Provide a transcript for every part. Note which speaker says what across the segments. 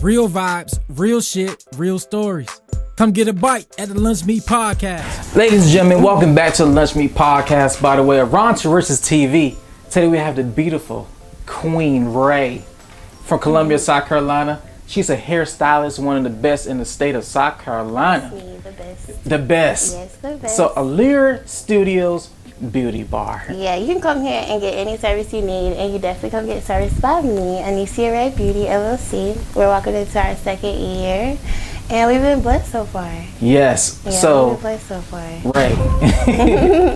Speaker 1: Real vibes, real shit, real stories. Come get a bite at the Lunch Meat Podcast. Ladies and gentlemen, welcome back to the Lunch Meat Podcast by the way of Ron Teresa's TV. Today we have the beautiful Queen Ray from Columbia, South Carolina. She's a hairstylist, one of the best in the state of South Carolina.
Speaker 2: That's me, the best.
Speaker 1: The best.
Speaker 2: Yes, the best.
Speaker 1: So Allure Studios Beauty Bar.
Speaker 2: Yeah, you can come here and get any service you need, and you definitely come get service by me, ANNESSIARAE Beauty LLC. We're walking into our second year, and we've been blessed so far.
Speaker 1: Yes.
Speaker 2: Yeah,
Speaker 1: so
Speaker 2: we've been blessed so far.
Speaker 1: Ray.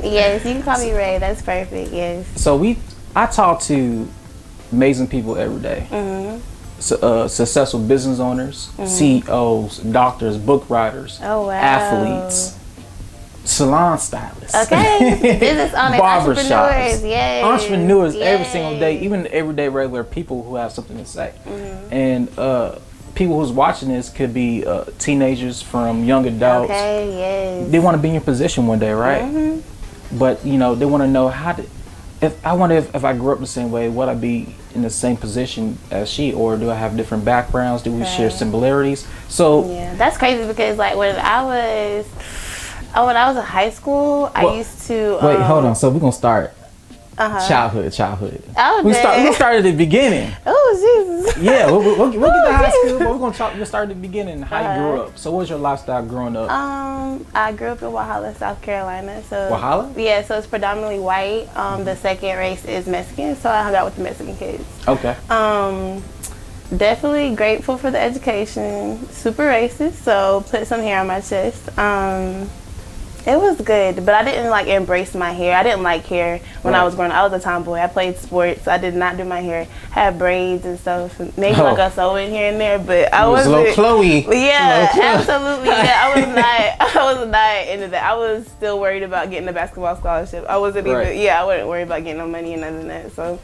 Speaker 2: Yes, you can call me Ray. That's perfect. Yes.
Speaker 1: So I talk to amazing people every day.
Speaker 2: Mhm.
Speaker 1: Successful business owners, CEOs, doctors, book writers,
Speaker 2: Oh wow.
Speaker 1: athletes, salon stylists,
Speaker 2: Okay. Business owners, entrepreneurs, yes.
Speaker 1: Entrepreneurs every
Speaker 2: Yes.
Speaker 1: single day, even everyday regular people who have something to say.
Speaker 2: Mm-hmm.
Speaker 1: And people who's watching this could be teenagers from young adults.
Speaker 2: Okay. Yes.
Speaker 1: They want to be in your position one day, right?
Speaker 2: Mm-hmm.
Speaker 1: But they want to know how to. If I grew up the same way, would I be in the same position as she, or do I have different backgrounds? Do we share similarities? So
Speaker 2: yeah, that's crazy because like when I was in high school, I used to.
Speaker 1: Wait, hold on. So we're gonna start childhood.
Speaker 2: Oh,
Speaker 1: We're gonna start at the beginning.
Speaker 2: Oh Jesus.
Speaker 1: Yeah, we'll get to high school, but we'll start at the beginning. How you grew up. So what was your lifestyle growing up?
Speaker 2: I grew up in Walhalla, South Carolina. So
Speaker 1: Walhalla?
Speaker 2: Yeah, so it's predominantly white. The second race is Mexican, so I hung out with the Mexican kids.
Speaker 1: Okay.
Speaker 2: Definitely grateful for the education. Super racist, so put some hair on my chest. It was good, but I didn't like embrace my hair. I didn't like hair when I was growing up. I was a tomboy. I played sports. I did not do my hair. Had braids and stuff. Maybe like a sew-in here and there, but I wasn't.
Speaker 1: Little Chloe.
Speaker 2: Yeah, absolutely. Yeah, I was not into that. I was still worried about getting a basketball scholarship. I wasn't even. Yeah, I wasn't worried about getting no money and none of that. So.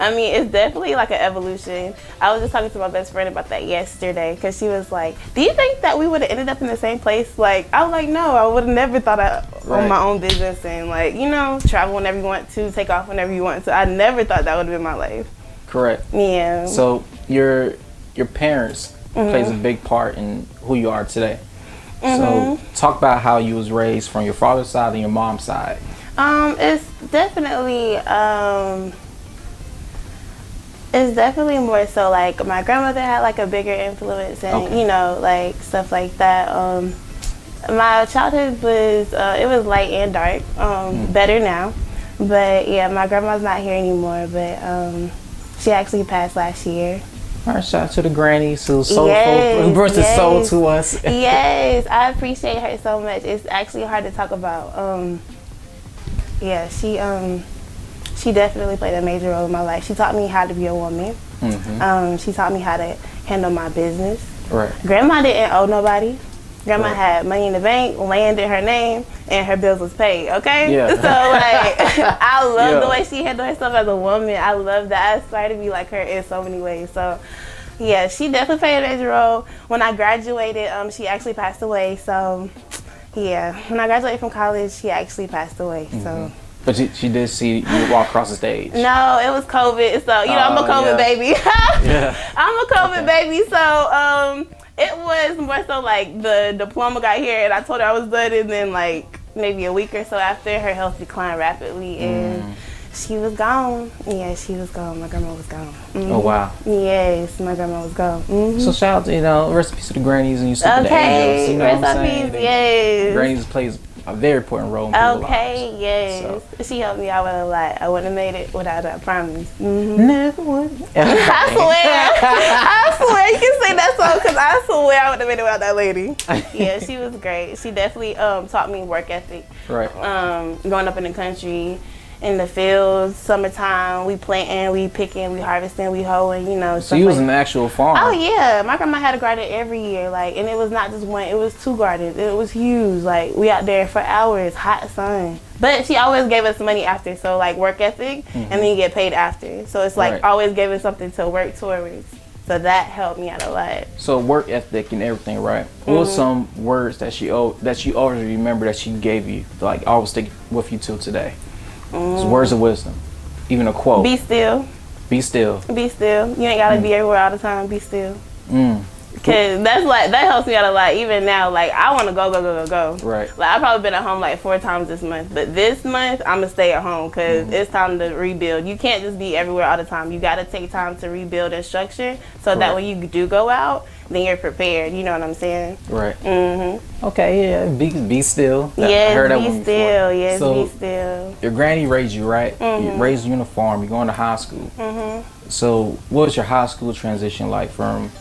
Speaker 2: I mean, it's definitely like an evolution. I was just talking to my best friend about that yesterday because she was like, do you think that we would have ended up in the same place? Like, I was like, no, I would have never thought I own my own business and like, travel whenever you want to, take off whenever you want to. I never thought that would have been my life.
Speaker 1: Correct.
Speaker 2: Yeah.
Speaker 1: So your parents plays a big part in who you are today. So talk about how you was raised from your father's side and your mom's side.
Speaker 2: It's definitely more so like my grandmother had like a bigger influence and like stuff like that. My childhood was it was light and dark. Better now, but yeah, my grandma's not here anymore. But she actually passed last year.
Speaker 1: All right, shout out to the grannies who brought the soul to us.
Speaker 2: Yes, I appreciate her so much. It's actually hard to talk about. Yeah, she definitely played a major role in my life. She taught me how to be a woman. She taught me how to handle my business.
Speaker 1: Right.
Speaker 2: Grandma didn't owe nobody. Grandma had money in the bank, land in her name, and her bills was paid, okay?
Speaker 1: Yeah.
Speaker 2: So, like, I love the way she handled herself as a woman. I love that. I aspire to be like her in so many ways. So, yeah, she definitely played a major role. When I graduated, she actually passed away. So, yeah, when I graduated from college, she actually passed away. So.
Speaker 1: But she did see you walk across the stage. No,
Speaker 2: it was COVID. So, I'm a COVID baby. I'm a COVID baby. So, it was more so like the diploma got here and I told her I was done, and then like maybe a week or so after, her health declined rapidly and she was gone. Yeah, she was gone. My grandma was gone.
Speaker 1: Oh, wow.
Speaker 2: Yes, my grandma was gone.
Speaker 1: So shout out to, rest in peace to the grannies and you sleep with the angels. You know
Speaker 2: rest
Speaker 1: what I'm
Speaker 2: in peace,
Speaker 1: saying?
Speaker 2: yes.
Speaker 1: Grannies plays a very important role in people's lives.
Speaker 2: Yes. So. She helped me out with a lot. I wouldn't have made it without her, I promise.
Speaker 1: Never would.
Speaker 2: I swear. You can say that song because I swear I wouldn't have made it without that lady. Yeah, she was great. She definitely taught me work ethic.
Speaker 1: Right.
Speaker 2: Growing up in the country, in the fields, summertime, we planting, we picking, we harvesting, we hoeing,
Speaker 1: So you was in the actual farm?
Speaker 2: Oh yeah, my grandma had a garden every year, like, and it was not just one, it was 2 gardens. It was huge, like, we out there for hours, hot sun. But she always gave us money after, so like work ethic, and then you get paid after. So it's like always gave us something to work towards. So that helped me out a lot. So
Speaker 1: work ethic and everything, right? What were some words that you always remember that she gave you, like always stick with you till today? It's words of wisdom, even a quote. Be still. Be still. Be still. You ain't gotta be everywhere all the time. Be still.
Speaker 2: Cause that helps me out a lot. Even now, like I want to go.
Speaker 1: Right.
Speaker 2: Like I've probably been at home like 4 times this month, but this month I'm gonna stay at home because it's time to rebuild. You can't just be everywhere all the time. You got to take time to rebuild and structure so that when you do go out, then you're prepared. You know what I'm saying?
Speaker 1: Right. Okay. Yeah. Be still.
Speaker 2: Yes.
Speaker 1: I heard that
Speaker 2: be
Speaker 1: one
Speaker 2: still.
Speaker 1: before.
Speaker 2: Yes.
Speaker 1: So,
Speaker 2: be still.
Speaker 1: Your granny raised you, right? You raised uniform. You're going to high school. So what was your high school transition like from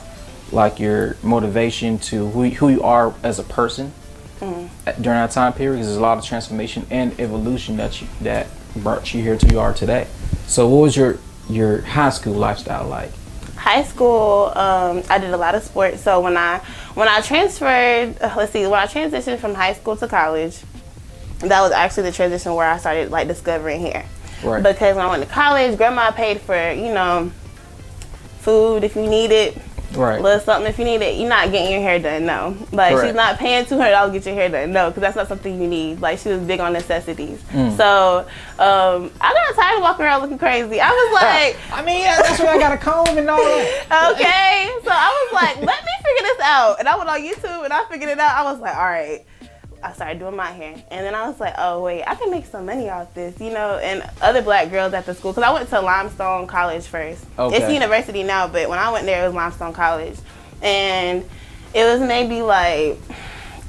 Speaker 1: like your motivation to who you are as a person during that time period? Because there's a lot of transformation and evolution that brought you here to you are today. So what was your high school lifestyle like?
Speaker 2: High school, I did a lot of sports. So when I transferred, when I transitioned from high school to college, that was actually the transition where I started like discovering hair.
Speaker 1: Right.
Speaker 2: Because when I went to college, grandma paid for, food if you need it.
Speaker 1: Right.
Speaker 2: Little something if you need it. You're not getting your hair done, no. Like,
Speaker 1: Correct.
Speaker 2: she's not paying $200 to get your hair done, no, because that's not something you need. Like, she was big on necessities. So, I got tired of walking around looking crazy. I was like...
Speaker 1: I mean, yeah, that's why I got a comb and all that.
Speaker 2: Okay. So, I was like, let me figure this out. And I went on YouTube and I figured it out. I was like, all right. I started doing my hair. And then I was like, oh, wait, I can make some money off this, and other black girls at the school. Because I went to Limestone College first. Okay. It's university now, but when I went there, it was Limestone College. And it was maybe like,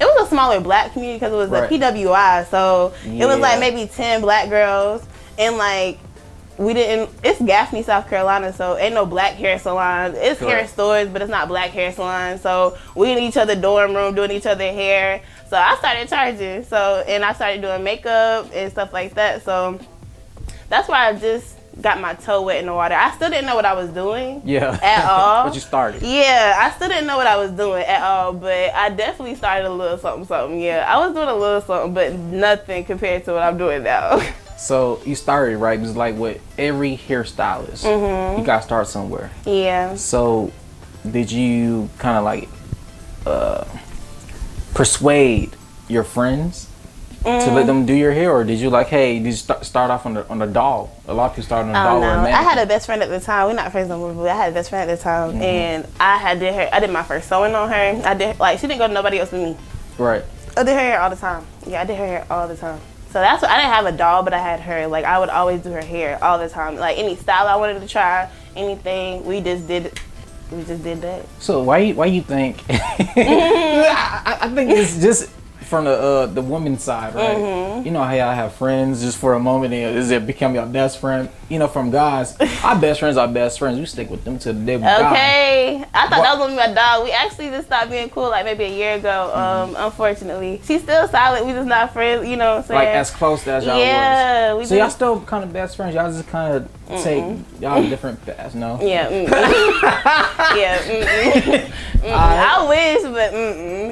Speaker 2: it was a smaller black community because it was a PWI. So it was like maybe 10 black girls. And like, it's Gaffney, South Carolina, so ain't no black hair salons. It's hair stores, but it's not black hair salons. So we in each other dorm room doing each other hair. So I started charging. And I started doing makeup and stuff like that. So that's why I just got my toe wet in the water. I still didn't know what I was doing at all.
Speaker 1: But you started.
Speaker 2: Yeah, I still didn't know what I was doing at all, but I definitely started a little something. Yeah, I was doing a little something, but nothing compared to what I'm doing now.
Speaker 1: So you started, right? It was like with every hairstylist. You got to start somewhere. Yeah. So did you kind of like persuade your friends to let them do your hair, or did you like, hey, did you start off on the doll? A lot of people started on the doll.
Speaker 2: No, I had a best friend at the time. We're not friends no more, but I had a best friend at the time, and I did my first sewing on her. I did she didn't go to nobody else but me. Right. I did her hair all the time. Yeah, I did her hair all the time. So that's what I didn't have a doll, but I had her. Like I would always do her hair all the time. Like any style I wanted to try, anything, we just did that. So why you think? I think it's just from the woman's side, right? You know how y'all have friends just for a moment, and does it become your best friend? From guys, our best friends are best friends. We stick with them till the day we die. Okay, I thought that was gonna be my dog. We actually just stopped being cool like maybe a year ago. Unfortunately, she's still solid. We just not friends. You know what I'm saying? Like as close as y'all was. Yeah. So y'all still kind of best friends. Y'all just kind of take y'all different paths, no? Yeah. Yeah. I wish, but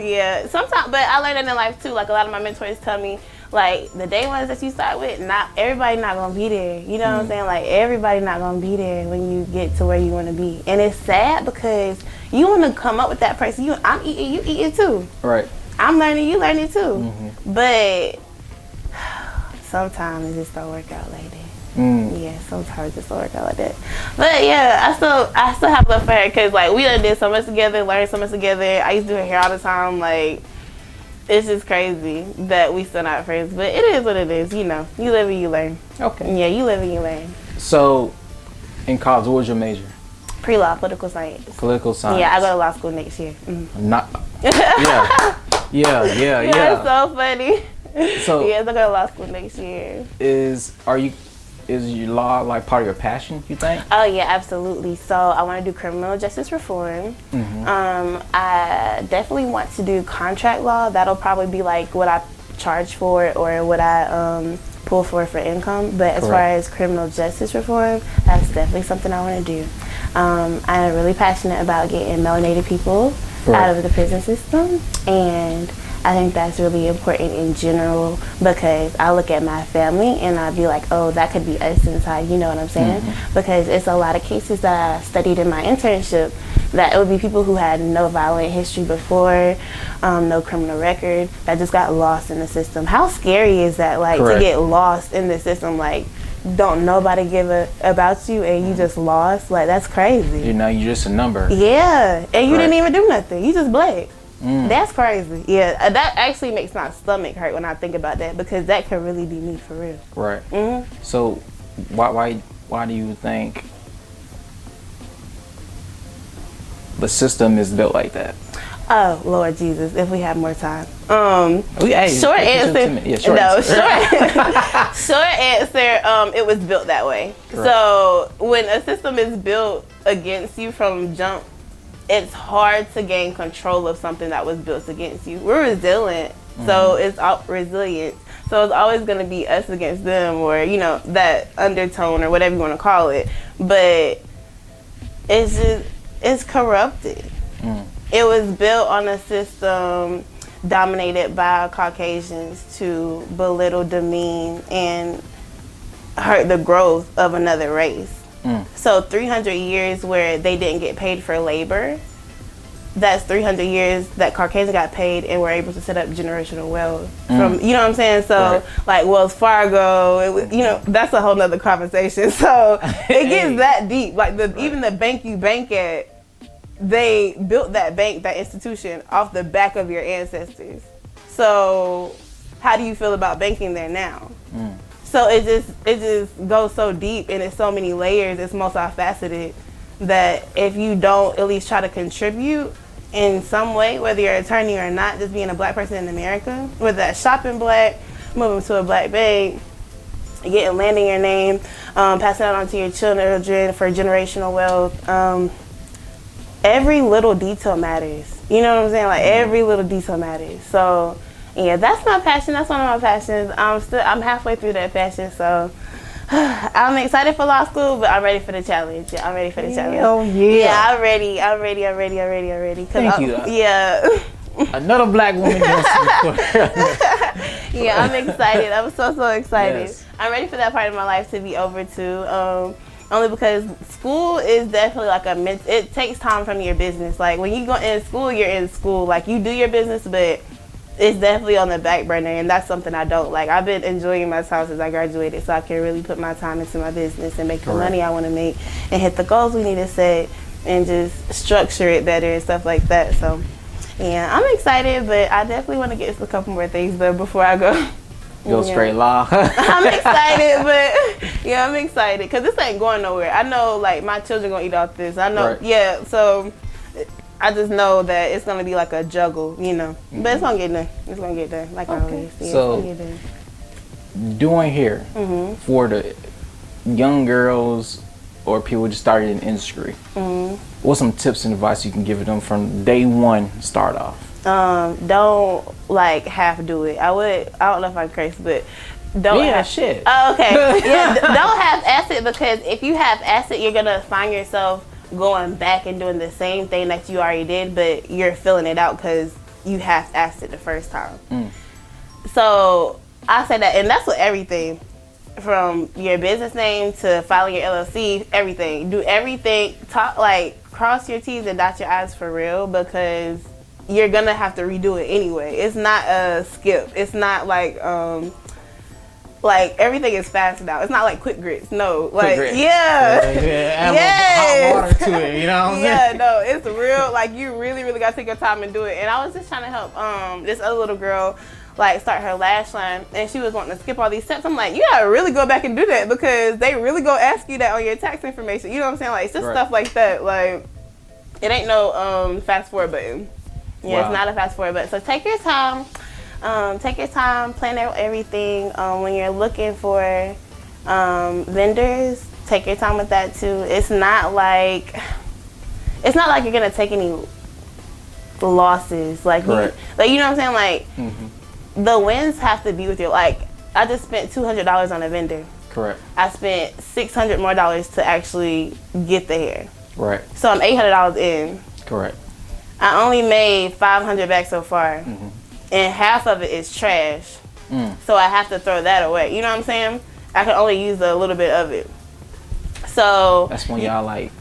Speaker 2: yeah. Sometimes, but I learned that in life too. Like a lot of my mentors tell me, like the day ones that you start with, not everybody not gonna be there. You know what I'm saying? Like everybody not gonna be there when you get to where you want to be, and it's sad because you want to come up with that person. I'm eating, you eating too. Right. I'm learning, you learning too. But sometimes it just don't work out like that. Yeah, sometimes it just don't work out like that. But yeah, I still have love for her because like we done did so much together, learned so much together. I used to do her hair all the time. Like it's just crazy that we still not friends, but it is what it is. You live and you learn. Okay. Yeah, you live and you learn. So, in college, what was your major? Pre-law, political science. Political science. Yeah, I go to law school next year. Not. Yeah. It's so funny. So yes, I go to law school next year. Is your law like part of your passion, you think? Oh yeah, absolutely. So I want to do criminal justice reform. I definitely want to do contract law. That'll probably be like what I charge for or what I pull for income. But as far as criminal justice reform, that's definitely something I want to do. I'm really passionate about getting melanated people out of the prison system, and I think that's really important in general because I look at my family and I'd be like, oh, that could be us inside, you know what I'm saying? Because it's a lot of cases that I studied in my internship that it would be people who had no violent history before, no criminal record, that just got lost in the system. How scary is that, like, to get lost in the system? Like, don't nobody give a about you and you just lost. Like, that's crazy.
Speaker 1: You know, you're just a number.
Speaker 2: Yeah, and you didn't even do nothing. You just black. That's crazy. Yeah, that actually makes my stomach hurt when I think about that, because that could really be me for real.
Speaker 1: Right. So why do you think the system is built like that?
Speaker 2: Oh, Lord Jesus, if we have more time.
Speaker 1: Short answer.
Speaker 2: Short answer, it was built that way. Correct. So when a system is built against you from jump, it's hard to gain control of something that was built against you. We're resilient, so it's resilient. So it's always going to be us against them, or, you know, that undertone or whatever you want to call it. But it's corrupted. It was built on a system dominated by Caucasians to belittle, demean, and hurt the growth of another race. So 300 years where they didn't get paid for labor, that's 300 years that Caucasians got paid and were able to set up generational wealth. From, you know what I'm saying? So like Wells Fargo, you know, that's a whole nother conversation. So it gets that deep. Like even the bank you bank at, they built that bank, that institution, off the back of your ancestors. So how do you feel about banking there now? So it just goes so deep, and it's so many layers, it's multifaceted, that if you don't at least try to contribute in some way, whether you're an attorney or not, just being a black person in America, whether that's shopping black, moving to a black bank, getting land in your name, passing it on to your children for generational wealth, every little detail matters. You know what I'm saying? Like, every little detail matters. So yeah, that's my passion. That's one of my passions. I'm halfway through that passion, so I'm excited for law school, but I'm ready for the challenge. Yeah, I'm ready for the challenge.
Speaker 1: Oh yeah.
Speaker 2: Yeah, I'm ready.
Speaker 1: Thank you.
Speaker 2: Yeah.
Speaker 1: Another black woman doing some.
Speaker 2: Yeah, I'm excited. I'm so excited.
Speaker 1: Yes.
Speaker 2: I'm ready for that part of my life to be over too. Only because school is definitely like it takes time from your business. Like, when you go in school, you're in school. Like, you do your business, but it's definitely on the back burner, and that's something I don't like. I've been enjoying my time since I graduated, so I can really put my time into my business and make the money I want to make and hit the goals we need to set and just structure it better and stuff like that. So yeah, I'm excited, but I definitely want to get a couple more things done before I go
Speaker 1: straight law.
Speaker 2: I'm excited, but yeah, I'm excited because this ain't going nowhere. I know, like, my children gonna eat off this. I know, yeah, so I just know that it's gonna be like a juggle, you know. But it's gonna get done. It's gonna get done, like always. Yeah,
Speaker 1: so,
Speaker 2: it's gonna get done.
Speaker 1: Doing hair for the young girls or people just started in the industry, what's some tips and advice you can give them from day one start off?
Speaker 2: Don't like half do it. I don't know if I'm crazy, but don't.
Speaker 1: Yeah, shit.
Speaker 2: Oh, okay. Yeah, don't have acid, because if you have acid, you're gonna find yourself going back and doing the same thing that you already did, but you're filling it out because you have acid the first time. So I say that, and that's with everything, from your business name to filing your LLC, everything. Do everything. Cross your T's and dot your I's for real, because you're gonna have to redo it anyway. It's not a skip. It's not like everything is fast now. It's not like quick grits. No, like,
Speaker 1: quick grits.
Speaker 2: Hot
Speaker 1: water to it, you know what I'm saying?
Speaker 2: No, it's real. Like, you really gotta take your time and do it. And I was just trying to help this other little girl like start her lash line, and she was wanting to skip all these steps. I'm like, you gotta really go back and do that, because they really go ask you that on your tax information. You know what I'm saying? Like, it's just stuff like that. Like, it ain't no fast forward button. Yeah, It's not a fast forward button. So take your time. Plan out everything. When you're looking for vendors, take your time with that too. It's not like you're gonna take any losses. Like, you know what I'm saying? Like, the wins have to be with you. Like, I just spent $200 on a vendor.
Speaker 1: Correct.
Speaker 2: I spent $600 more to actually get the hair.
Speaker 1: Right.
Speaker 2: So I'm $800 in.
Speaker 1: Correct.
Speaker 2: I only made $500 back so far. And half of it is trash. So I have to throw that away. You know what I'm saying? I can only use a little bit of it. So
Speaker 1: that's when y'all like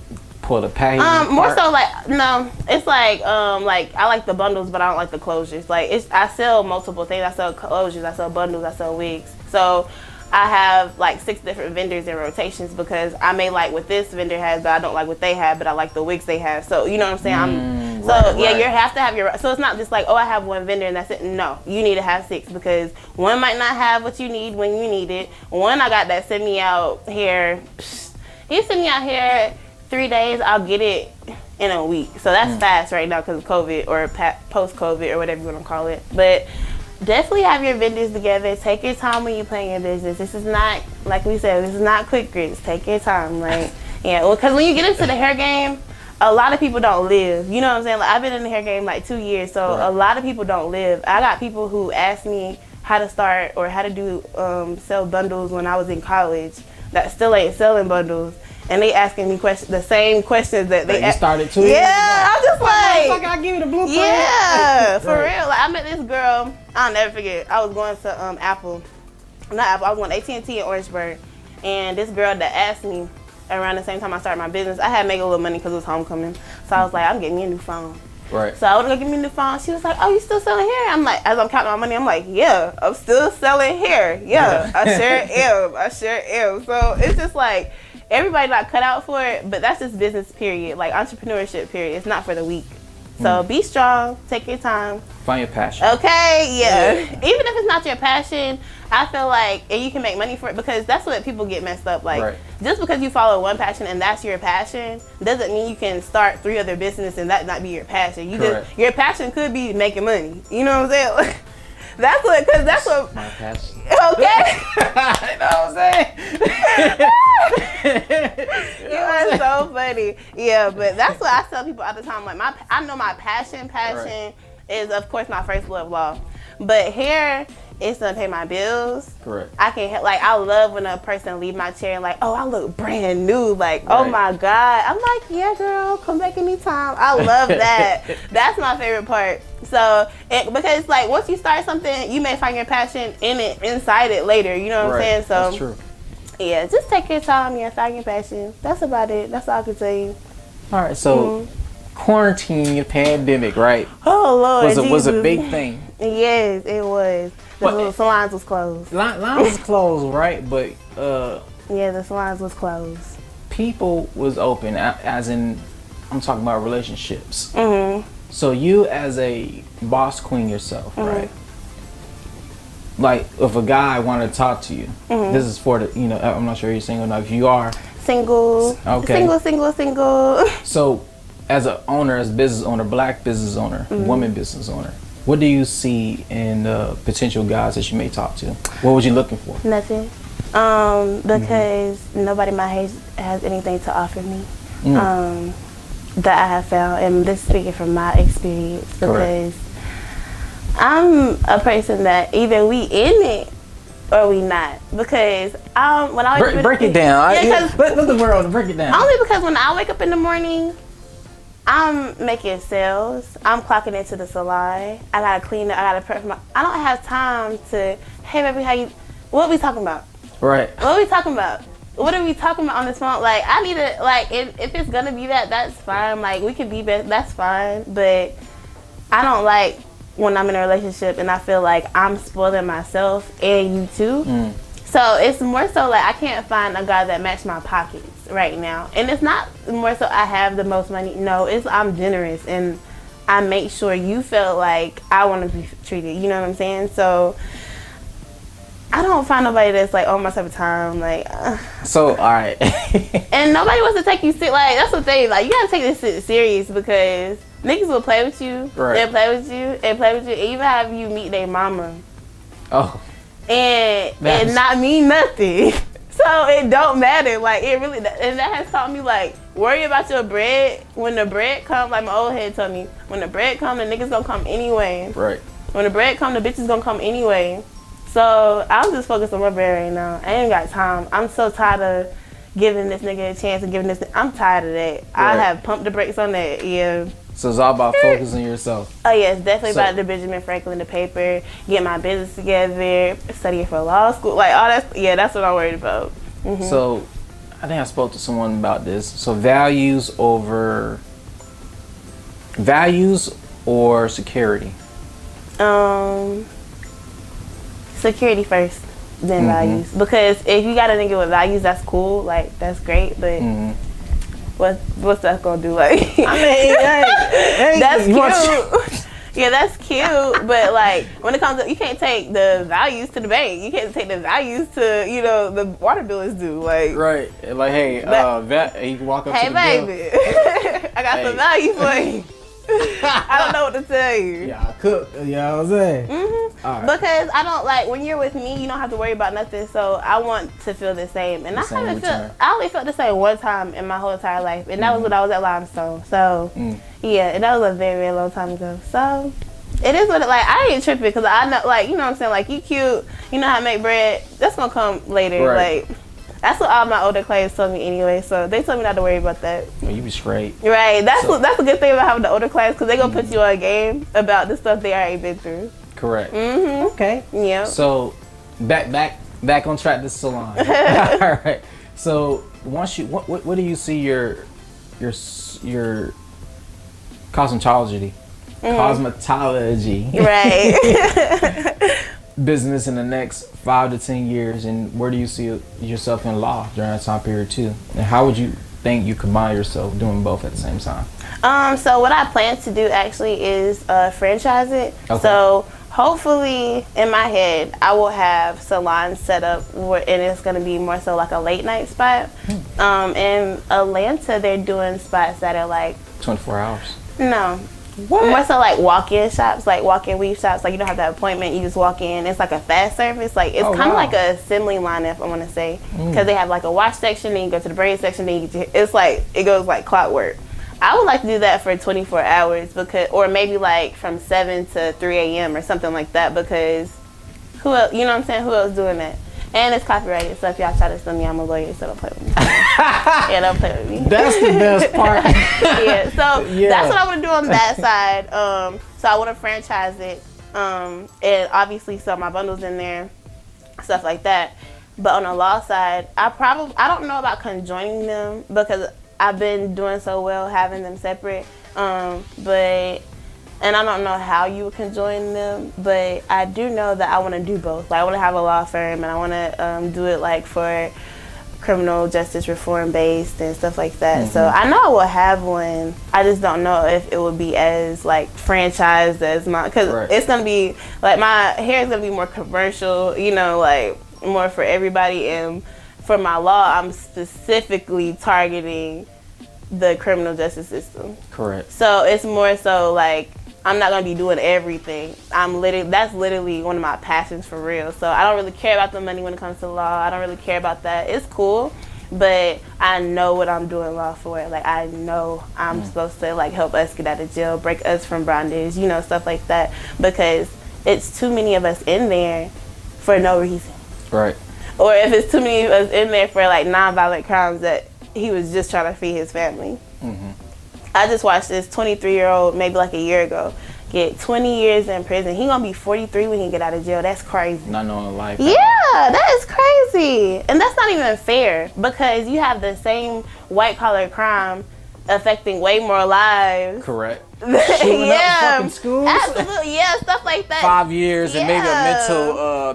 Speaker 1: pull the package.
Speaker 2: More so like, no, it's like I like the bundles, but I don't like the closures. Like, I sell multiple things. I sell closures, I sell bundles, I sell wigs. So I have like 6 different vendors in rotations because I may like what this vendor has, but I don't like what they have, but I like the wigs they have. So you know what I'm saying? You have to have your. So it's not just like, oh, I have one vendor and that's it. No, you need to have 6 because one might not have what you need when you need it. One, I got that send me out hair. He sent me out here 3 days. I'll get it in a week. So that's fast right now because of COVID or post-COVID or whatever you want to call it. But definitely have your vendors together. Take your time when you plan your business. This is not, like we said, this is not quick grits. Take your time. Like, yeah, because when you get into the hair game, a lot of people don't live. You know what I'm saying? Like, I've been in the hair game like 2 years, so a lot of people don't live. I got people who asked me how to start or how to do sell bundles when I was in college that still ain't selling bundles. And they asking me the same questions that they
Speaker 1: started 2
Speaker 2: years ago.
Speaker 1: Yeah,
Speaker 2: I'm just like,
Speaker 1: I give you the blueprint.
Speaker 2: Yeah, for real. Like, I met this girl. I'll never forget. I was going to I was going to AT&T in Orangeburg, and this girl that asked me around the same time I started my business. I had made a little money because it was homecoming, so I was like, I'm getting me a new phone.
Speaker 1: Right.
Speaker 2: So I went to go get me a new phone. She was like, oh, you still selling hair? I'm like, as I'm counting my money, I'm like, yeah, I'm still selling hair. Yeah, I sure am. So it's just like, everybody not cut out for it, but that's just business period, like entrepreneurship period. It's not for the weak. So be strong, take your time.
Speaker 1: Find your passion.
Speaker 2: Okay, yeah. Even if it's not your passion, I feel like, and you can make money for it, because that's what people get messed up. Like, just because you follow one passion and that's your passion, doesn't mean you can start 3 other businesses and that not be your passion. Your passion could be making money. You know what I'm saying? That's what
Speaker 1: my passion.
Speaker 2: Okay.
Speaker 1: You know what I'm saying?
Speaker 2: You are so funny. Yeah, but that's what I tell people all the time. Like, I know my passion is, of course, my first love law. But hair is gonna pay my bills.
Speaker 1: Correct.
Speaker 2: I can I love when a person leave my chair and like, oh, I look brand new. Like, oh my God. I'm like, yeah, girl, come back anytime. I love that. That's my favorite part. So, because like once you start something, you may find your passion inside it later. You know what I'm saying? So
Speaker 1: that's true.
Speaker 2: Yeah, just take your time. Yeah, find your passion. That's about it. That's all I can tell you.
Speaker 1: All right. So, quarantine, pandemic, right?
Speaker 2: Oh Lord,
Speaker 1: was a big thing.
Speaker 2: Yes, it was. The salons was closed.
Speaker 1: Salons was closed, right? But
Speaker 2: yeah, the salons was closed.
Speaker 1: People was open, as in, I'm talking about relationships.
Speaker 2: Mm-hmm.
Speaker 1: So you as a boss queen yourself, right? Like, if a guy wanted to talk to you, this is for the, I'm not sure you're single enough. If you are
Speaker 2: single,
Speaker 1: okay,
Speaker 2: single.
Speaker 1: So, as a owner, as business owner, black business owner, woman business owner, what do you see in potential guys that you may talk to? What was you looking for?
Speaker 2: Nothing, because nobody my age has anything to offer me. That I have found, and this is speaking from my experience, because I'm a person that either we in it or we not. Because when I
Speaker 1: break it down, let the world break it down.
Speaker 2: Only because when I wake up in the morning, I'm making sales. I'm clocking into the salon. I gotta clean it. I gotta prep I don't have time to. Hey, baby, what we talking about?
Speaker 1: Right.
Speaker 2: What are we talking about? What are we talking about on this phone? Like, I need to, like, if it's gonna be that's fine. Like, we could be best, that's fine. But I don't like when I'm in a relationship and I feel like I'm spoiling myself and you too. So it's more so like I can't find a guy that matches my pockets right now. And it's not more so I have the most money. No, it's I'm generous and I make sure you feel like I want to be treated. You know what I'm saying? So I don't find nobody that's like on my type of time, like.
Speaker 1: So, all right.
Speaker 2: And nobody wants to take you serious. Like, that's the thing. Like, you gotta take this shit serious because niggas will play with you.
Speaker 1: Right.
Speaker 2: They'll play with you and play with you. And even have you meet their mama.
Speaker 1: Oh.
Speaker 2: And not mean nothing. So it don't matter. Like, it really, and that has taught me, like, worry about your bread. When the bread come, like my old head told me, when the bread come, the niggas gonna come anyway.
Speaker 1: Right.
Speaker 2: When the bread come, the bitches gonna come anyway. So I'm just focused on my bread right now. I ain't got time. I'm so tired of giving this nigga a chance and giving this. I'm tired of that. Right. I have pumped the brakes on that. Yeah.
Speaker 1: So it's all about focusing yourself.
Speaker 2: Oh yeah, it's definitely about the Benjamin Franklin, the paper, get my business together, studying for law school, like all that. Yeah, that's what I'm worried about.
Speaker 1: So I think I spoke to someone about this. So values or security?
Speaker 2: Security first. than values. Because if you got a nigga with values, that's cool. Like, that's great. But what's that gonna do? Like, I mean, hey, that's cute. Yeah, that's cute. But like, when it comes to, you can't take the values to the bank. You can't take the values to, you know, the water bill is due. Like,
Speaker 1: right. Like, hey, you can walk up to the
Speaker 2: baby, I got some value for you. I don't know what to tell you.
Speaker 1: Yeah, I cook. You know what I'm saying?
Speaker 2: Right. Because I don't like, when you're with me, you don't have to worry about nothing. So I want to feel the same. And I only felt the same one time in my whole entire life. And that was when I was at Limestone. So yeah, and that was a very, very long time ago. So it is what it, like, I ain't tripping because I know, like, you know what I'm saying? Like, you cute, you know how to make bread. That's going to come later. Right. Like, that's what all my older clients told me anyway, so they told me not to worry about that.
Speaker 1: Oh, you be straight.
Speaker 2: Right. That's a good thing about having the older clients, because they're going to put you on a game about the stuff they already been through.
Speaker 1: Correct.
Speaker 2: Okay. Yeah.
Speaker 1: So, back on track to Salon. All right. So, once you, what do you see your cosmetology? Cosmetology.
Speaker 2: Right.
Speaker 1: Business in the next 5 to 10 years, and where do you see yourself in law during that time period too? And how would you think you combine yourself doing both at the same time?
Speaker 2: So what I plan to do actually is franchise it. Okay. So hopefully in my head I will have salons set up and it's going to be more so like a late night spot. In Atlanta they're doing spots that are like 24 hours. No. What? More so like walk-in shops, like walk-in weave shops. Like, you don't have that appointment, you just walk in. It's like a fast service. Like, it's kind of like a assembly line, if I want to say, because they have like a wash section, then you go to the braid section, then you get to, it's like, it goes like clockwork. I would like to do that for 24 hours because, or maybe like from 7 to 3 a.m. or something like that, because who else, you know what I'm saying? Who else doing that? And it's copyrighted, so if y'all try to sue me, I'm a lawyer, so don't play with me. Yeah, don't play with me.
Speaker 1: That's the best part.
Speaker 2: Yeah, so that's what I want to do on that side. So I want to franchise it, and obviously sell my bundles in there, stuff like that. But on the law side, I don't know about conjoining them because I've been doing so well having them separate. And I don't know how you can join them, but I do know that I want to do both. Like, I want to have a law firm, and I want to do it like for criminal justice reform based and stuff like that. So I know I will have one. I just don't know if it would be as like franchised as my, because it's gonna be like my hair is gonna be more commercial, you know, like more for everybody. And for my law, I'm specifically targeting the criminal justice system. Correct. So it's more so like, I'm not gonna be doing everything. That's literally one of my passions for real. So I don't really care about the money when it comes to law. I don't really care about that. It's cool, but I know what I'm doing law for. Like, I know I'm supposed to like help us get out of jail, break us from bondage, you know, stuff like that. Because it's too many of us in there for no reason. Right. Or if it's too many of us in there for like nonviolent crimes that he was just trying to feed his family. I just watched this 23-year-old maybe like a year ago get 20 years in prison. He gonna be 43 when he get out of jail. That's crazy. Not knowing life. Yeah, that is crazy. And that's not even fair because you have the same white collar crime affecting way more lives. Correct. Shooting up fucking schools. Absolutely, yeah, stuff like that. 5 years and maybe a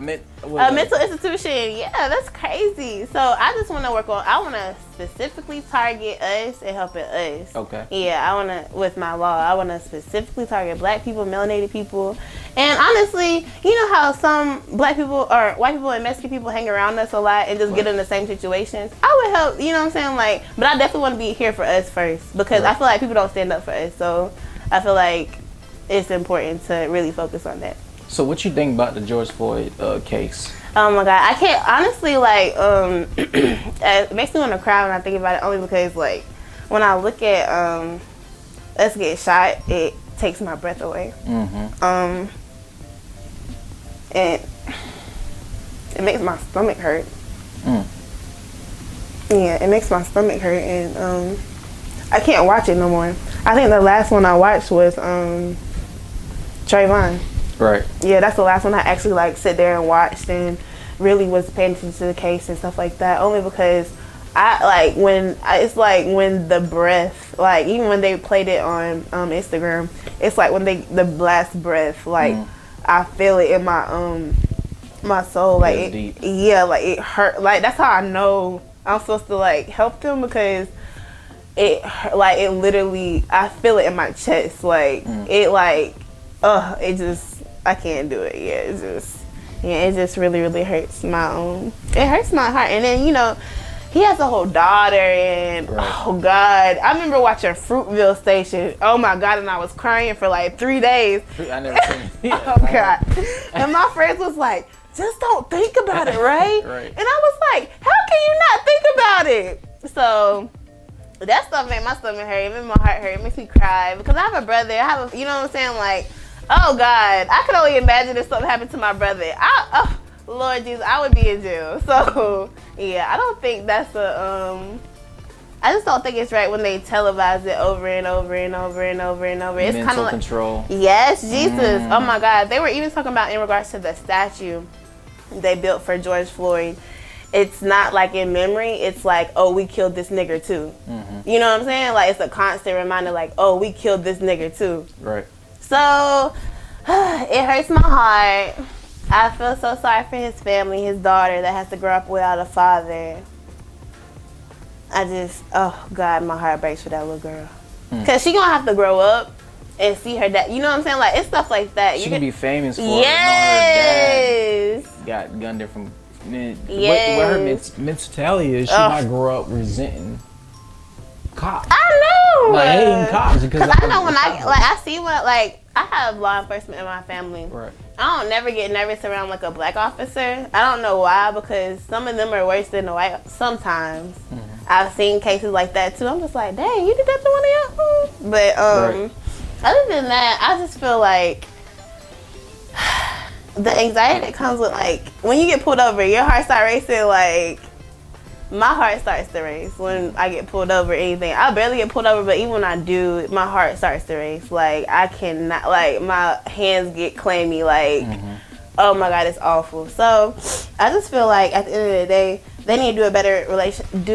Speaker 2: mental institution. Yeah, that's crazy. So I just want to I want to specifically target us and helping us. Okay. Yeah, I want to, with my law, I want to specifically target black people, melanated people. And honestly, you know how some black people or white people and Mexican people hang around us a lot and just get in the same situations? I would help, you know what I'm saying? Like, but I definitely want to be here for us first because I feel like people don't stand up for us. So I feel like it's important to really focus on that. So what you think about the George Floyd case? Oh my God, I can't honestly like. It makes me want to cry when I think about it, only because like when I look at us get shot, it takes my breath away. And it makes my stomach hurt. Yeah, it makes my stomach hurt, and I can't watch it no more. I think the last one I watched was Trayvon. Right. Yeah, that's the last one I actually like sit there and watched and really was paying attention to the case and stuff like that. Only because I like it's like when the breath, like even when they played it on Instagram, it's like when the last breath, like I feel it in my my soul. Like, like it hurt. Like, that's how I know I'm supposed to like help them, because it literally, I feel it in my chest. Like it just, I can't do it. It just really hurts it hurts my heart. And then, you know, he has a whole daughter, and oh God, I remember watching Fruitville Station. Oh my God, and I was crying for like 3 days.
Speaker 1: I never seen it.
Speaker 2: Oh God. And my friends was like, just don't think about it, right? And I was like, how can you not think about it? So that stuff made my stomach hurt, it made my heart hurt, it makes me cry, because I have a brother, you know what I'm saying? Like, oh God, I could only imagine if something happened to my brother. Lord Jesus, I would be in jail. So yeah, I don't think that's I just don't think it's right when they televise it over and over and over and over and over. It's kind of like
Speaker 1: control.
Speaker 2: Yes, Jesus. Oh my God. They were even talking about in regards to the statue they built for George Floyd. It's not like in memory. It's like, oh, we killed this nigger too. You know what I'm saying? Like, it's a constant reminder, like, oh, we killed this nigger too.
Speaker 1: Right.
Speaker 2: So it hurts my heart. I feel so sorry for his family, his daughter that has to grow up without a father. I just, oh God, my heart breaks for that little girl. Because she gonna have to grow up and see her dad. You know what I'm saying? Like, it's stuff like that.
Speaker 1: She can be famous for
Speaker 2: yes.
Speaker 1: Her dad got gunned there from.
Speaker 2: Yes.
Speaker 1: What her mentality is, she might grow up resenting cops.
Speaker 2: I know.
Speaker 1: Like, hating cops. Because
Speaker 2: I know when I see what, like, I have law enforcement in my family.
Speaker 1: Right.
Speaker 2: I don't never get nervous around like a black officer. I don't know why, because some of them are worse than the white. Sometimes I've seen cases like that too. I'm just like, dang, you did that to one of y'all? But other than that, I just feel like the anxiety that comes with, like, when you get pulled over, your heart starts racing. Like, my heart starts to race when I get pulled over or anything. I barely get pulled over, but even when I do, my heart starts to race. Like, I cannot, like, my hands get clammy. Like, oh my God, it's awful. So I just feel like at the end of the day, they need to do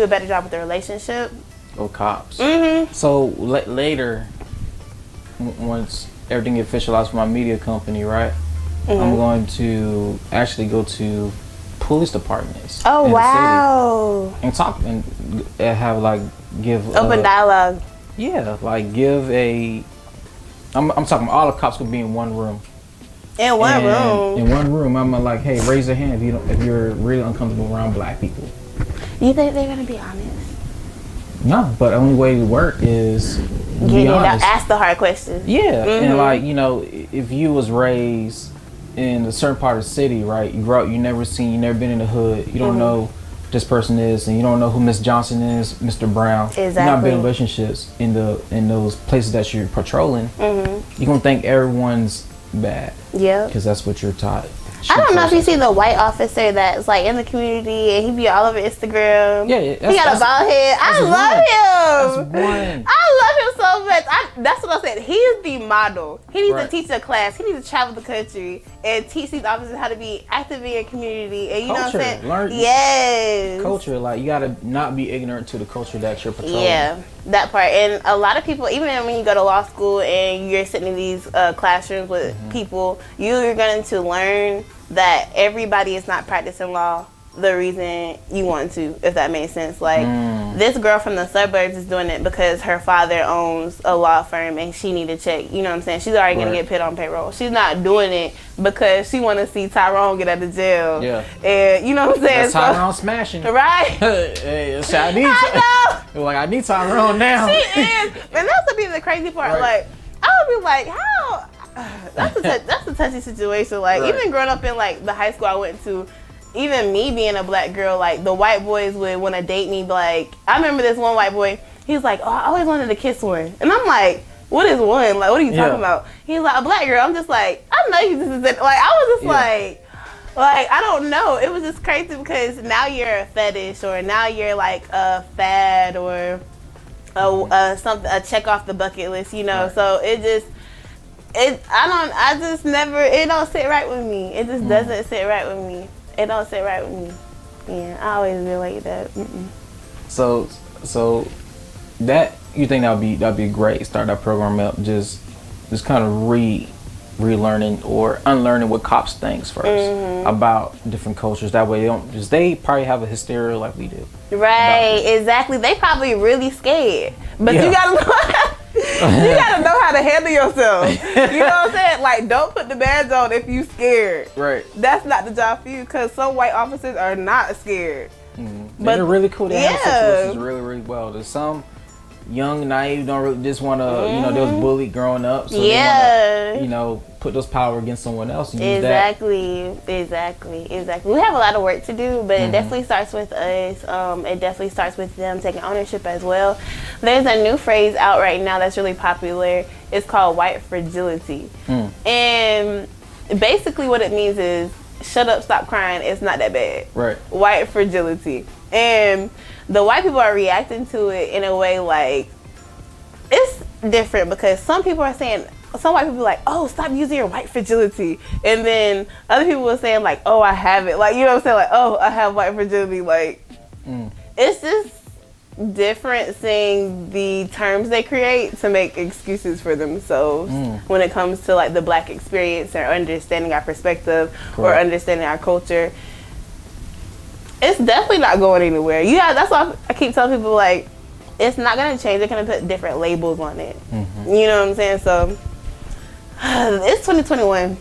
Speaker 2: a better job with the relationship.
Speaker 1: Oh, cops. So later, once everything gets officialized for my media company, right? I'm going to actually go to police departments.
Speaker 2: Oh wow!
Speaker 1: And talk and have like give
Speaker 2: open dialogue.
Speaker 1: Yeah, like give a. I'm talking. All the cops could be in one room.
Speaker 2: In one room.
Speaker 1: In one room, I'm like, hey, raise your hand if you're really uncomfortable around black people.
Speaker 2: You think they're gonna be honest?
Speaker 1: No, but the only way to work is be honest.
Speaker 2: Ask the hard questions.
Speaker 1: Yeah, and like, you know, if you was raised in a certain part of the city, right? You grew up, you never been in the hood. You don't know who this person is, and you don't know who Miss Johnson is, Mr. Brown.
Speaker 2: Exactly.
Speaker 1: You're not building relationships in those places that you're patrolling. You're gonna think everyone's bad. Yeah. Because that's what you're taught.
Speaker 2: I don't know if you see the white officer that's like in the community and he be all over Instagram.
Speaker 1: Yeah,
Speaker 2: he got a bald head. I love him.
Speaker 1: That's one.
Speaker 2: I love him so much. That's what I said. He is the model. He needs to teach a class. He needs to travel the country and teach these officers how to be active in your community. And you know what I'm saying?
Speaker 1: Learn.
Speaker 2: Yes.
Speaker 1: Culture. Like, you gotta not be ignorant to the culture that you're patrolling.
Speaker 2: Yeah, that part. And a lot of people, even when you go to law school and you're sitting in these classrooms with people, you're going to learn that everybody is not practicing law the reason you want to, if that makes sense. Like, this girl from the suburbs is doing it because her father owns a law firm and she need a check. You know what I'm saying? She's already going to get put on payroll. She's not doing it because she want to see Tyrone get out of jail. Yeah. And you know what I'm saying?
Speaker 1: That's Tyrone smashing.
Speaker 2: Right?
Speaker 1: Hey, I know. Like, I need Tyrone now.
Speaker 2: She is. And that's be the crazy part. Right. Like, I would be like, how? That's a touchy situation. Like, even growing up in like the high school I went to, even me being a black girl, like the white boys would want to date me. Like, I remember this one white boy. He was like, "Oh, I always wanted to kiss one," and I'm like, "What is one? Like, what are you talking about?" He's like, "A black girl." I'm just like, "I know you." This is it. Like, I was just like I don't know. It was just crazy because now you're a fetish, or now you're like a fad, or something, a check off the bucket list. You know, so it just. It don't sit right with me. It just doesn't sit right with me. It don't sit right with me. Yeah, I always been like that.
Speaker 1: So that, you think that'd be great? Start that program up, just kind of relearning or unlearning what cops thinks first about different cultures. That way they probably have a hysteria like we do.
Speaker 2: Right, exactly. They probably really scared. But you gotta know how to handle yourself. You know what I'm saying? Like, don't put the badge on if you scared.
Speaker 1: Right.
Speaker 2: That's not the job for you, because some white officers are not scared.
Speaker 1: But they're really cool. They handle situations really, really well. There's some young, naive, don't really just want to, you know, they was bullied growing up. So they want to, you know, put those power against someone else and use that.
Speaker 2: Exactly. We have a lot of work to do, but it definitely starts with us. It definitely starts with them taking ownership as well. There's a new phrase out right now that's really popular. It's called white fragility. And basically what it means is, shut up, stop crying, it's not that bad.
Speaker 1: Right.
Speaker 2: White fragility. And the white people are reacting to it in a way like, it's different, because some people are saying, some white people are like, oh, stop using your white fragility. And then other people are saying like, oh, I have it. Like, you know what I'm saying? Like, oh, I have white fragility. Like, it's just different seeing the terms they create to make excuses for themselves when it comes to like the black experience or understanding our perspective or understanding our culture. It's definitely not going anywhere. Yeah, that's why I keep telling people, like, it's not going to change. They're going to put different labels on it. You know what I'm saying? So, it's 2021.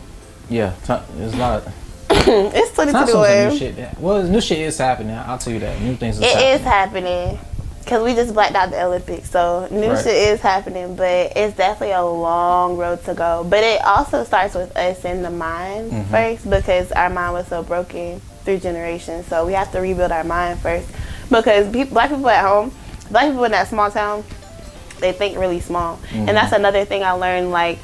Speaker 1: Yeah, it's not.
Speaker 2: It's 2021.
Speaker 1: New shit. Well, new shit is happening. I'll tell you that. New things
Speaker 2: It is happening. Because we just blacked out the Olympics. So, new shit is happening. But it's definitely a long road to go. But it also starts with us in the mind first, because our mind was so broken through generations. So we have to rebuild our mind first, because black people at home, black people in that small town, they think really small. And that's another thing I learned. Like,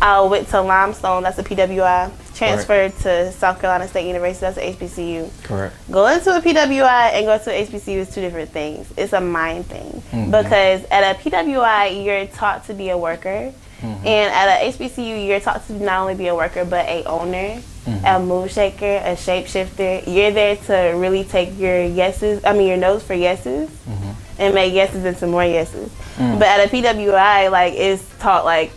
Speaker 2: I went to Limestone, that's a PWI, transferred to South Carolina State University, that's a HBCU.
Speaker 1: Correct.
Speaker 2: Going to a PWI and going to a HBCU is two different things. It's a mind thing. Because at a PWI, you're taught to be a worker. And at a HBCU, you're taught to not only be a worker, but a owner, a move shaker, a shapeshifter. You're there to really take your no's for yeses, and make yeses into more yeses. But at a PWI, like, it's taught like,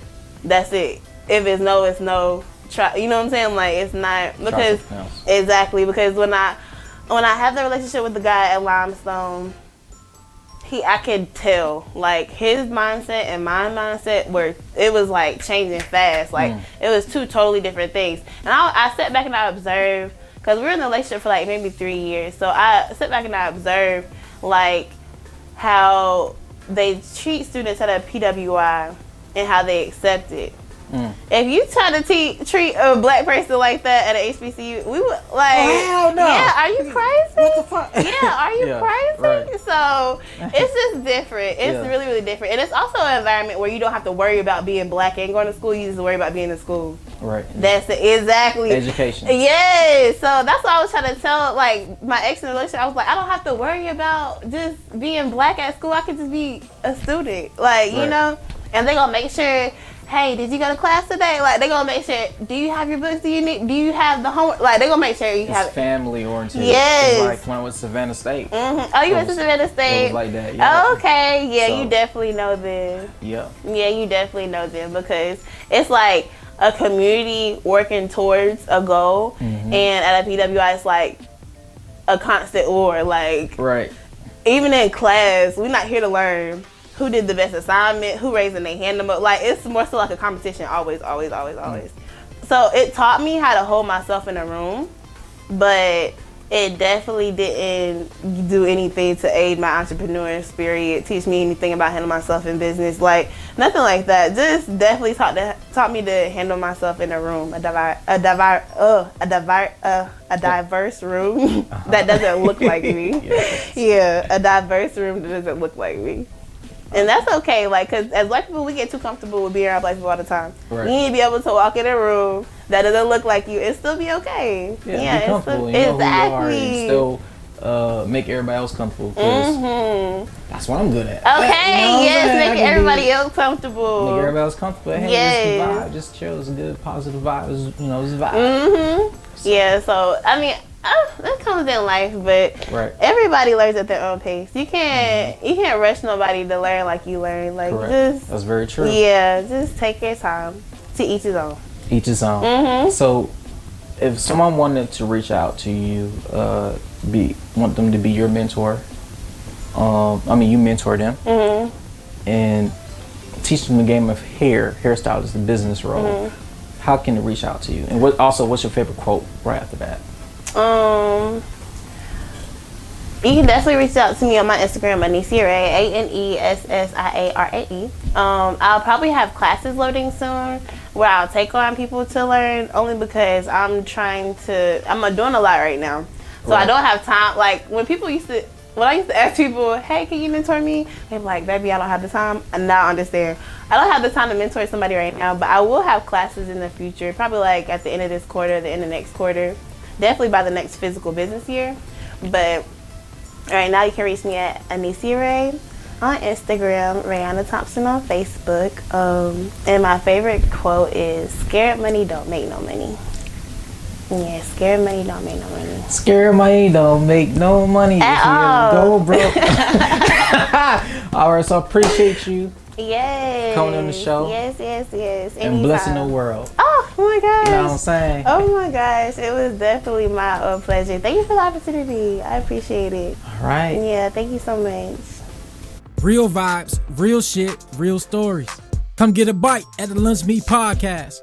Speaker 2: that's it. If it's no, it's no. Try, you know what I'm saying? Like, it's not, because because when I have the relationship with the guy at Limestone, I could tell, like, his mindset and my mindset it was like changing fast. Like, it was two totally different things. And I sat back and I observed, because we were in a relationship for like maybe 3 years. So I sat back and I observed like how they treat students at a PWI and how they accept it. If you try to treat a black person like that at an HBCU, we would like,
Speaker 1: hell no.
Speaker 2: Yeah, are you crazy?
Speaker 1: What the fuck?
Speaker 2: Yeah, are you crazy?
Speaker 1: Right.
Speaker 2: So it's just different. It's really, really different. And it's also an environment where you don't have to worry about being black and going to school. You just worry about being in school.
Speaker 1: Right.
Speaker 2: That's it. Exactly.
Speaker 1: Education.
Speaker 2: Yes. So that's what I was trying to tell, like, my ex in the relationship. I was like, I don't have to worry about just being black at school. I could just be a student. Like, you know? And they're going to make sure, hey, did you go to class today? Like, they're going to make sure, do you have your books? Do you have the homework? Like, they're going to make sure you have it.
Speaker 1: It's family oriented.
Speaker 2: Yes.
Speaker 1: It's like when I went to Savannah State.
Speaker 2: Oh, you went to Savannah State?
Speaker 1: It was like that, yeah.
Speaker 2: Oh, okay. Yeah,
Speaker 1: So,
Speaker 2: you definitely know them.
Speaker 1: Yeah.
Speaker 2: Yeah, you definitely know them, because it's like a community working towards a goal. And at a PWI, it's like a constant war. Like, even in class, we're not here to learn who did the best assignment, who raising their hand the most. Like, it's more so like a competition, always. So it taught me how to hold myself in a room, but it definitely didn't do anything to aid my entrepreneur spirit, teach me anything about handling myself in business, like nothing like that. Just definitely taught me to handle myself in a room, a diverse room that doesn't look like me. Yeah, a diverse room that doesn't look like me. And that's okay, like, because as black people, we get too comfortable with being around black people all the time. You need to be able to walk in a room that doesn't look like you and still be okay.
Speaker 1: Yeah, be comfortable. You know who you are and still make everybody else comfortable. That's what I'm good at.
Speaker 2: Okay, yes, make everybody else comfortable.
Speaker 1: Make everybody else comfortable. Hey, just vibe, just chill. It's a good, positive vibe. You know, it's a vibe.
Speaker 2: Yeah, so, I mean, that comes in life, but everybody learns at their own pace. You can't rush nobody to learn like you learn. Like, just,
Speaker 1: that's very true.
Speaker 2: Yeah, just take your time. To each his own.
Speaker 1: Each his own.
Speaker 2: Mm-hmm.
Speaker 1: So, if someone wanted to reach out to you, want them to be your mentor. You mentor them, and teach them the game of hairstylist, the business role. How can they reach out to you? And what's your favorite quote right after that?
Speaker 2: You can definitely reach out to me on my Instagram, ANNESSIARAE, ANNESSIARAE. I'll probably have classes loading soon where I'll take on people to learn, only because I'm doing a lot right now. So I don't have time. Like when I used to ask people, hey, can you mentor me? They're like, baby, I don't have the time. And now I understand. I don't have the time to mentor somebody right now, but I will have classes in the future, probably like at the end of this quarter, the end of next quarter, definitely by the next physical business year. But right now you can reach me at ANNESSIARAE on Instagram, Rihanna Thompson on Facebook. And my favorite quote is, scared money don't make no money. Yeah, scared money don't make no money.
Speaker 1: Scared money don't make no money
Speaker 2: at
Speaker 1: if
Speaker 2: all.
Speaker 1: You go broke. All right, so I appreciate you.
Speaker 2: Yes.
Speaker 1: Coming on the show.
Speaker 2: Yes. Anytime.
Speaker 1: And blessing the world.
Speaker 2: Oh my gosh.
Speaker 1: You know what I'm saying?
Speaker 2: Oh my gosh. It was definitely my pleasure. Thank you for the opportunity. I appreciate it.
Speaker 1: All right.
Speaker 2: Yeah, thank you so much.
Speaker 1: Real vibes, real shit, real stories. Come get a bite at the Lunch Meat Podcast.